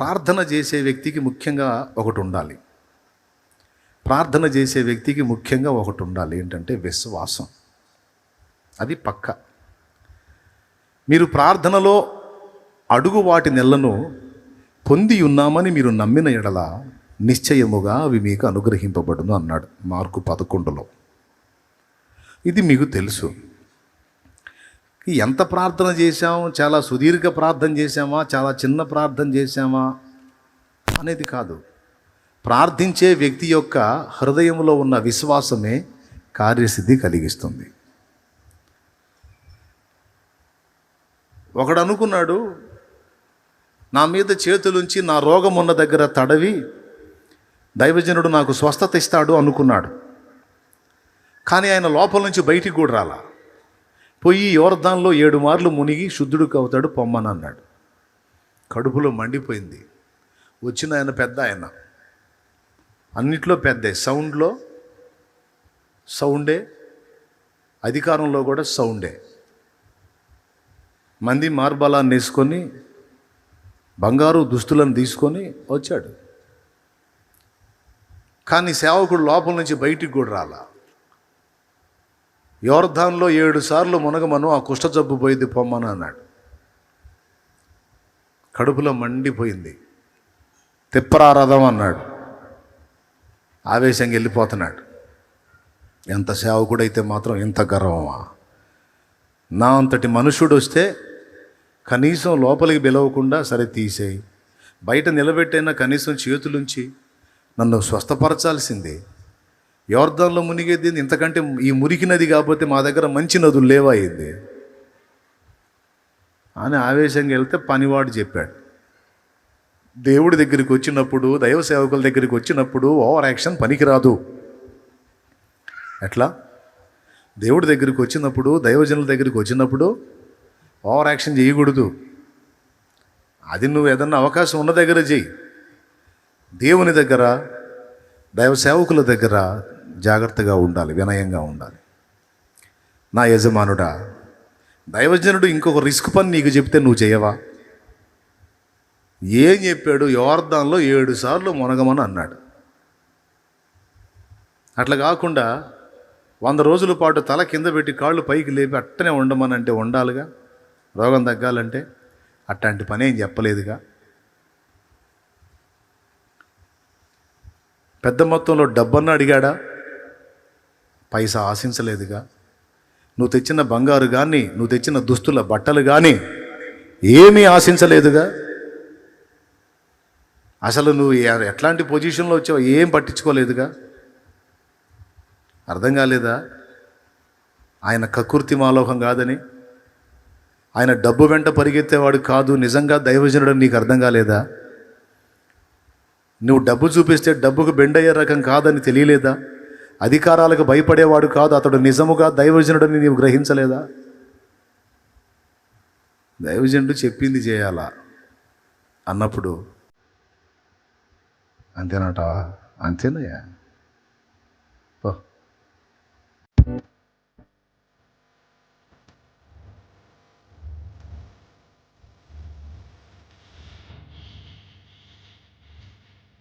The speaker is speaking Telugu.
ప్రార్థన చేసే వ్యక్తికి ముఖ్యంగా ఒకటి ఉండాలి. ప్రార్థన చేసే వ్యక్తికి ముఖ్యంగా ఒకటి ఉండాలి. ఏంటంటే విశ్వాసం. అది పక్క. మీరు ప్రార్థనలో అడుగు వాటి నెలను పొంది ఉన్నామని మీరు నమ్మిన ఎడల నిశ్చయముగా అవి మీకు అనుగ్రహింపబడును అన్నాడు మార్కు 11లో. ఇది మీకు తెలుసు. ఎంత ప్రార్థన చేశాము, చాలా సుదీర్ఘ ప్రార్థన చేశామా, చాలా చిన్న ప్రార్థన చేశామా అనేది కాదు. ప్రార్థించే వ్యక్తి యొక్క హృదయంలో ఉన్న విశ్వాసమే కార్యసిద్ధి కలిగిస్తుంది. ఒకడు అనుకున్నాడు, నా మీద చేతులుంచి నా రోగం ఉన్న దగ్గర తడవి దైవజనుడు నాకు స్వస్థత ఇస్తాడు అనుకున్నాడు. కానీ ఆయన లోపల నుంచి బయటికి కూడా రాలా. పోయి యోర్దాన్లో 7 మార్లు మునిగి శుద్ధుడు అవుతాడు పొమ్మని అన్నాడు. కడుపులో మండిపోయింది. వచ్చిన ఆయన పెద్ద ఆయన, అన్నిట్లో పెద్దే, సౌండే, అధికారంలో కూడా సౌండే. మంది మార్బలాన్ని వేసుకొని బంగారు దుస్తులను తీసుకొని వచ్చాడు. కానీ సేవకుడు లోపల నుంచి బయటికి కూడా రాలా. యోర్దాన్లో 7 సార్లు మునగమను, ఆ కుష్ఠజబ్బు పోయింది పొమ్మను అన్నాడు. కడుపులో మండిపోయింది. తిప్పరారథం అన్నాడు. ఆవేశంగా వెళ్ళిపోతున్నాడు. ఎంత సేవకుడైతే మాత్రం ఇంత గర్వమా? నా అంతటి మనుషుడు వస్తే కనీసం లోపలికి పిలవకుండా సరే తీసేయి, బయట నిలబెట్టైనా కనీసం చేతులుంచి నన్ను స్వస్థపరచాల్సిందే. యోర్దాన్లో మునిగేది ఇంతకంటే ఈ మురికి నది కాకపోతే మా దగ్గర మంచి నదులు లేవా అయింది అని ఆవేశంగా వెళ్తే పనివాడు చెప్పాడు, దేవుడి దగ్గరికి వచ్చినప్పుడు, దైవ సేవకుల దగ్గరికి వచ్చినప్పుడు ఓవర్ యాక్షన్ పనికిరాదు. ఎట్లా? దేవుడి దగ్గరికి వచ్చినప్పుడు, దైవజనుల దగ్గరికి వచ్చినప్పుడు ఓవర్ యాక్షన్ చేయకూడదు. అది నువ్వు ఏదన్నా అవకాశం ఉన్న దగ్గర చెయ్యి. దేవుని దగ్గర, దైవ సేవకుల దగ్గర జాగ్రత్తగా ఉండాలి, వినయంగా ఉండాలి. నా యజమానుడా, దైవజనుడు ఇంకొక రిస్క్ పని నీకు చెప్తే నువ్వు చేయవా? ఏం చెప్పాడు? యోర్దాన్లో 7 సార్లు మునగమని అన్నాడు. అట్లా కాకుండా 100 రోజుల పాటు తల కింద పెట్టి కాళ్ళు పైకి లేపి అట్టనే ఉండమని అంటే ఉండాలిగా. రోగం తగ్గాలంటే అట్లాంటి పని ఏం చెప్పలేదుగా. పెద్ద మొత్తంలో డబ్బన్నా అడిగాడా? పైసా ఆశించలేదుగా. నువ్వు తెచ్చిన బంగారు కానీ, నువ్వు తెచ్చిన దుస్తుల బట్టలు కానీ ఏమీ ఆశించలేదుగా. అసలు నువ్వు ఎట్లాంటి పొజిషన్లో వచ్చావో ఏం పట్టించుకోలేదుగా. అర్థం కాలేదా? ఆయన కకృతి మాలోహం కాదని, ఆయన డబ్బు వెంట పరిగెత్తేవాడు కాదు, నిజంగా దైవజనుడు నీకు అర్థం కాలేదా? నువ్వు డబ్బు చూపిస్తే డబ్బుకు బెండయ్యే రకం కాదని తెలియలేదా? అధికారాలకు భయపడేవాడు కాదు, అతడు నిజముగా దైవజనుడని నీవు గ్రహించలేదా? దైవజనుడు చెప్పింది చేయాలా అన్నప్పుడు అంతేనట. అంతేనయ్యా.